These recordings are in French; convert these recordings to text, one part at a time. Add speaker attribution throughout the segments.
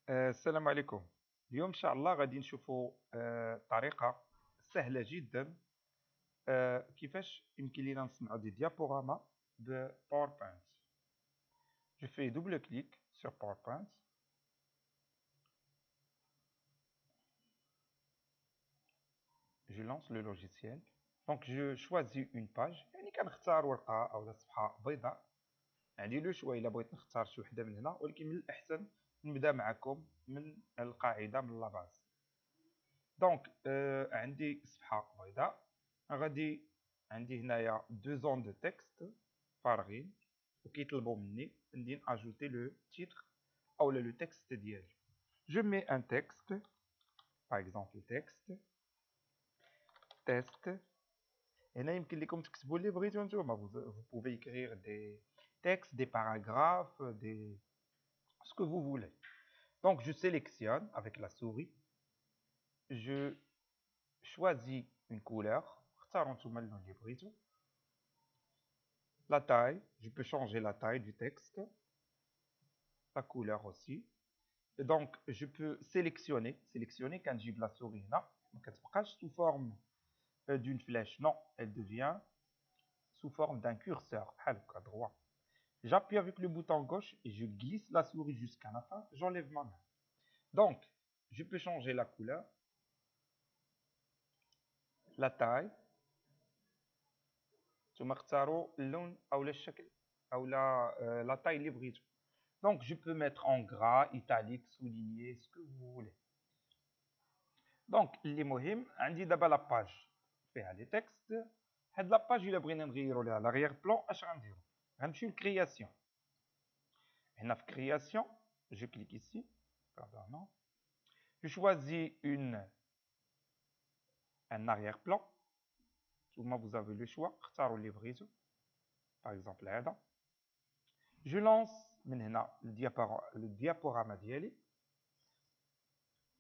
Speaker 1: السلام عليكم. اليوم إن شاء الله غادي نشوفوا طريقة سهلة جدا كيفاش يمكن لنا نصنعوا دي ديابوراما بباوربوينت. Je fais double clic sur PowerPoint. Je lance le logiciel. Donc je choisis une page. يعني كنختار ورقة أو صفحة بيضاء. عندي لو شوا إلا بغيت نختار شي وحدة من هنا، ولكن من الأحسن نبدا معكم من القاعدة من لا باز. دونك عندي صفحة بيضاء، غادي عندي هنايا دو زون دو تكست فارغين وكيطلبوا مني ندير اجوتي لو تيتر او لو تكست ديالي. جو مي ان تكست باغ اكزومبل تكست تيست. هنا يمكن لكم تكتبوا اللي بغيتو نتوما. vous pouvez écrire des textes, des paragraphes, des ce que vous voulez. Donc je sélectionne avec la souris, je choisis une couleur. اختاروا نتوما اللون اللي بغيتو. La taille, je peux changer la taille du texte, la couleur aussi. Et donc, je peux sélectionner quand j'ai la souris là. Donc, elle se sous forme d'une flèche. Non, elle devient sous forme d'un curseur, à droit. J'appuie avec le bouton gauche et je glisse la souris jusqu'à la fin. J'enlève ma main. Donc, je peux changer la couleur, la taille. ثم اختاروا اللون او الشكل او la taille اللي بغيتو. Donc, je peux mettre en gras, italique, souligné, ce que vous voulez. Donc, اللي مهم عندي دابا لاباج فيها لي تكست. هاد لاباج الا بغينا نغيروا لها لاغيير بلون اش غنديروا؟ غنمشيو لكرياسيون. هنا في كرياسيون جو كليك ici, pardon, non. Je choisis un arrière-plan. ثم vous avez le choix. اختاروا اللي بغيتو. Par exemple هذا. Je lance من هنا الديابوراما ديالي.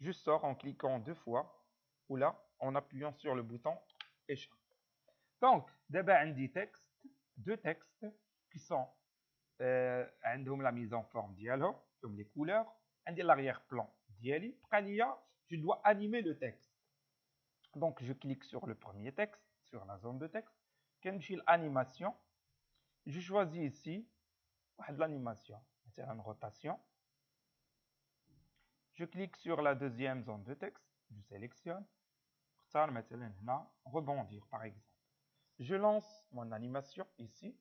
Speaker 1: Je sors en cliquant deux fois ou là en appuyant sur le bouton échappe. Donc, d'abord عندي deux textes qui sont عندهم la mise en forme ديالهم comme les couleurs. عندي l'arrière-plan ديالي. بقى ليا je dois animer le texte. Donc, je clique sur le premier texte, sur la zone de texte. كنمشي l'animation. Je choisis ici واحد l'animation, c'est une rotation. Je clique sur la deuxième zone de texte, je sélectionne. اختار مثلا هنا rebondir par exemple. Je lance mon animation ici.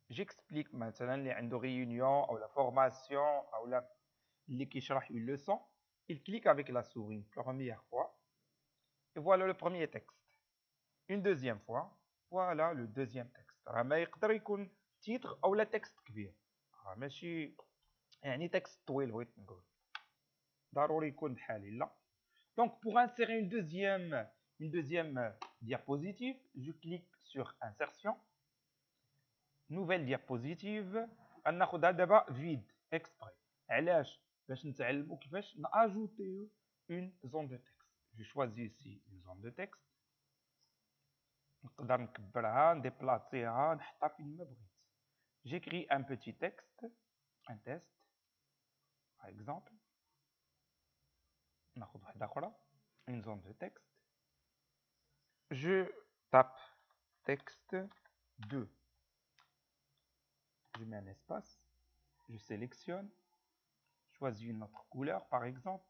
Speaker 1: J'explique maintenant اللي عنده réunion ou la formation ou la اللي كيشرح une leçon. Il clique avec la souris une première fois et voilà le premier texte. Une deuxième fois, voilà le deuxième texte. راه ما يقدر يكون titre ou la texte كبير. راه ماشي يعني texte طويل بغيت نقول. ضروري يكون بحال لا. Donc pour insérer une deuxième diapositive, je clique sur insertion. Nouvelle diapositive. غناخدها دابا vide exprès. علاش؟ باش نتعلموا كيفاش ناجوتيو une zone de texte. Je choisis ici une zone de texte. نقدر نكبرها نديبلاصيها نحطها فين ما بغيت. J'écris un petit texte, un test par exemple. ناخذ واحدة أخرى, une zone de texte. Je tape texte 2. Je mets un espace, je sélectionne, choisis une autre couleur par exemple.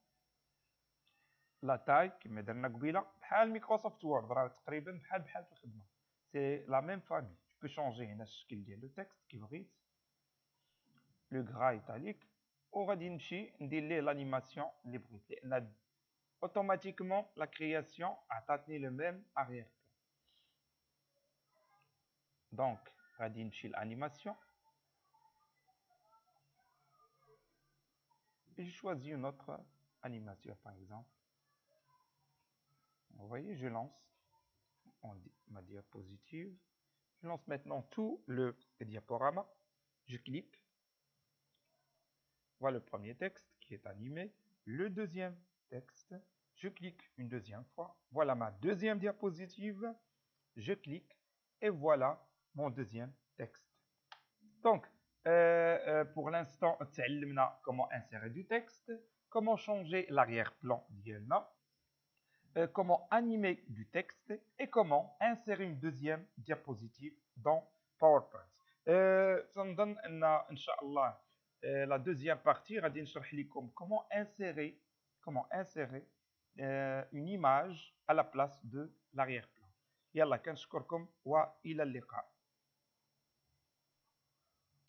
Speaker 1: La taille كما درنا قبيله بحال مايكروسوفت وورد راه تقريبا بحال في الخدمه. سي لا ميم فامي. جو بو شونجي هنا الشكل ديال لو تكست كي بغيت. لو غرا ايطاليك وغادي نمشي ندير ليه لانيماسيون اللي بغيت لان اوتوماتيكمون لا كرياسيون عطاتني لو ميم اريير بلان. دونك غادي نمشي لانيماسيون. Je choisis une autre animation par exemple. Vous voyez, je lance ma diapositive. Je lance maintenant tout le diaporama. Je clique. Voilà le premier texte qui est animé. Le deuxième texte. Je clique une deuxième fois. Voilà ma deuxième diapositive. Je clique et voilà mon deuxième texte. Donc, pour l'instant تعلمنا comment insérer du texte, comment changer l'arrière-plan ديالنا, comment animer du texte et comment insérer une deuxième diapositive dans PowerPoint. تنظن ان شاء الله la deuxième partie غادي نشرح لكم comment insérer une image à la place de l'arrière-plan. يلا كنشكركم والى اللقاء.